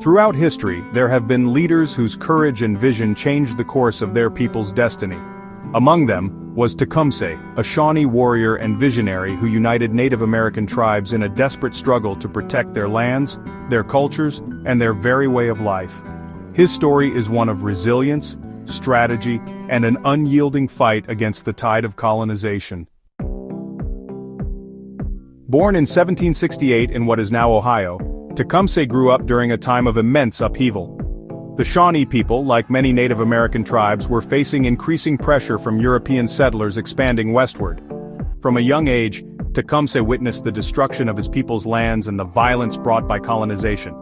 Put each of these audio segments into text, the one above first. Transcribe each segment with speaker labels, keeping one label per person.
Speaker 1: Throughout history, there have been leaders whose courage and vision changed the course of their people's destiny. Among them was Tecumseh, a Shawnee warrior and visionary who united Native American tribes in a desperate struggle to protect their lands, their cultures, and their very way of life. His story is one of resilience, strategy, and an unyielding fight against the tide of colonization. Born in 1768 in what is now Ohio, Tecumseh grew up during a time of immense upheaval. The Shawnee people, like many Native American tribes, were facing increasing pressure from European settlers expanding westward. From a young age, Tecumseh witnessed the destruction of his people's lands and the violence brought by colonization.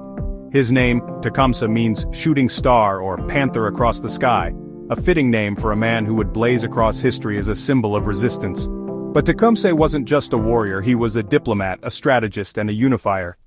Speaker 1: His name, Tecumseh, means shooting star or panther across the sky, a fitting name for a man who would blaze across history as a symbol of resistance. But Tecumseh wasn't just a warrior, he was a diplomat, a strategist, and a unifier.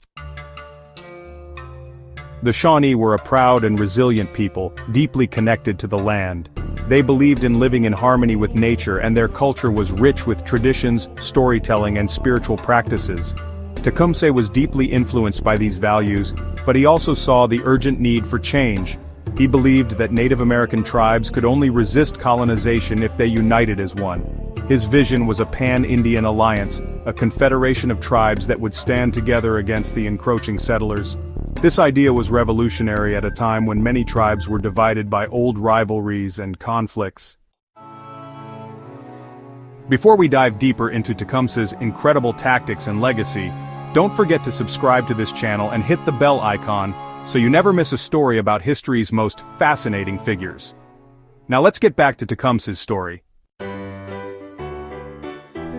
Speaker 1: The Shawnee were a proud and resilient people, deeply connected to the land. They believed in living in harmony with nature, and their culture was rich with traditions, storytelling, and spiritual practices. Tecumseh was deeply influenced by these values, but he also saw the urgent need for change. He believed that Native American tribes could only resist colonization if they united as one. His vision was a pan-Indian alliance, a confederation of tribes that would stand together against the encroaching settlers. This idea was revolutionary at a time when many tribes were divided by old rivalries and conflicts. Before we dive deeper into Tecumseh's incredible tactics and legacy, don't forget to subscribe to this channel and hit the bell icon so you never miss a story about history's most fascinating figures. Now let's get back to Tecumseh's story.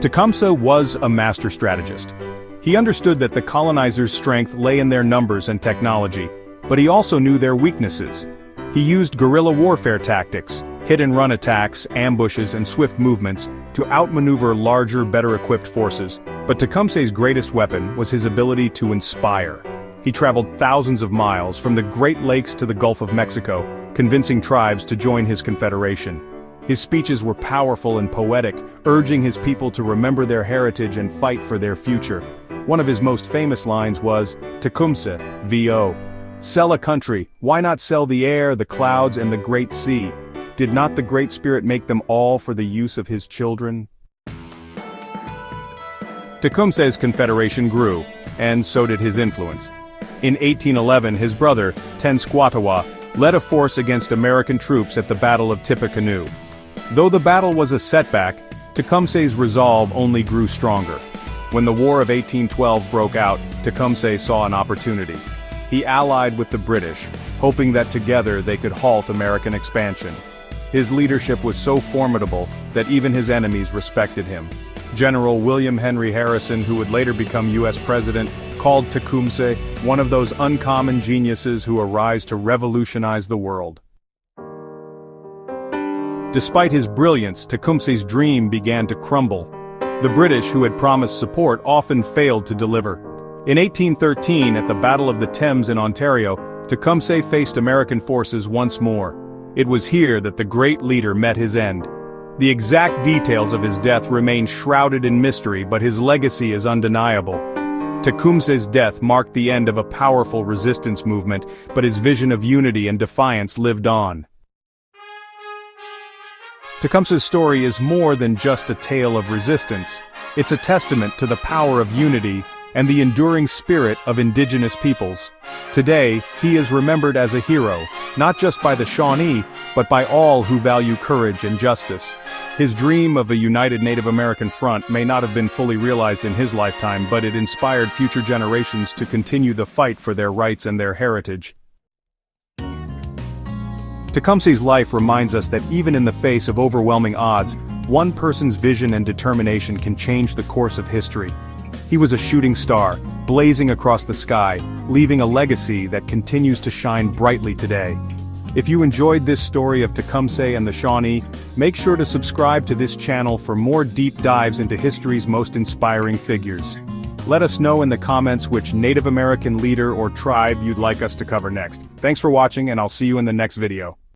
Speaker 1: Tecumseh was a master strategist. He understood that the colonizers' strength lay in their numbers and technology, but he also knew their weaknesses. He used guerrilla warfare tactics, hit-and-run attacks, ambushes, and swift movements to outmaneuver larger, better-equipped forces. But Tecumseh's greatest weapon was his ability to inspire. He traveled thousands of miles from the Great Lakes to the Gulf of Mexico, convincing tribes to join his confederation. His speeches were powerful and poetic, urging his people to remember their heritage and fight for their future. One of his most famous lines was, "Tecumseh, V.O. Sell a country, why not sell the air, the clouds, and the great sea? Did not the Great Spirit make them all for the use of his children?" Tecumseh's confederation grew, and so did his influence. In 1811, his brother, Tenskwatawa, led a force against American troops at the Battle of Tippecanoe. Though the battle was a setback, Tecumseh's resolve only grew stronger. When the War of 1812 broke out, Tecumseh saw an opportunity. He allied with the British, hoping that together they could halt American expansion. His leadership was so formidable that even his enemies respected him. General William Henry Harrison, who would later become U.S. President, called Tecumseh one of those uncommon geniuses who arise to revolutionize the world. Despite his brilliance, Tecumseh's dream began to crumble. The British, who had promised support, often failed to deliver. In 1813, at the Battle of the Thames in Ontario, Tecumseh faced American forces once more. It was here that the great leader met his end. The exact details of his death remain shrouded in mystery, but his legacy is undeniable. Tecumseh's death marked the end of a powerful resistance movement, but his vision of unity and defiance lived on. Tecumseh's story is more than just a tale of resistance. It's a testament to the power of unity and the enduring spirit of Indigenous peoples. Today, he is remembered as a hero, not just by the Shawnee, but by all who value courage and justice. His dream of a united Native American front may not have been fully realized in his lifetime, but it inspired future generations to continue the fight for their rights and their heritage. Tecumseh's life reminds us that even in the face of overwhelming odds, one person's vision and determination can change the course of history. He was a shooting star, blazing across the sky, leaving a legacy that continues to shine brightly today. If you enjoyed this story of Tecumseh and the Shawnee, make sure to subscribe to this channel for more deep dives into history's most inspiring figures. Let us know in the comments which Native American leader or tribe you'd like us to cover next. Thanks for watching, and I'll see you in the next video.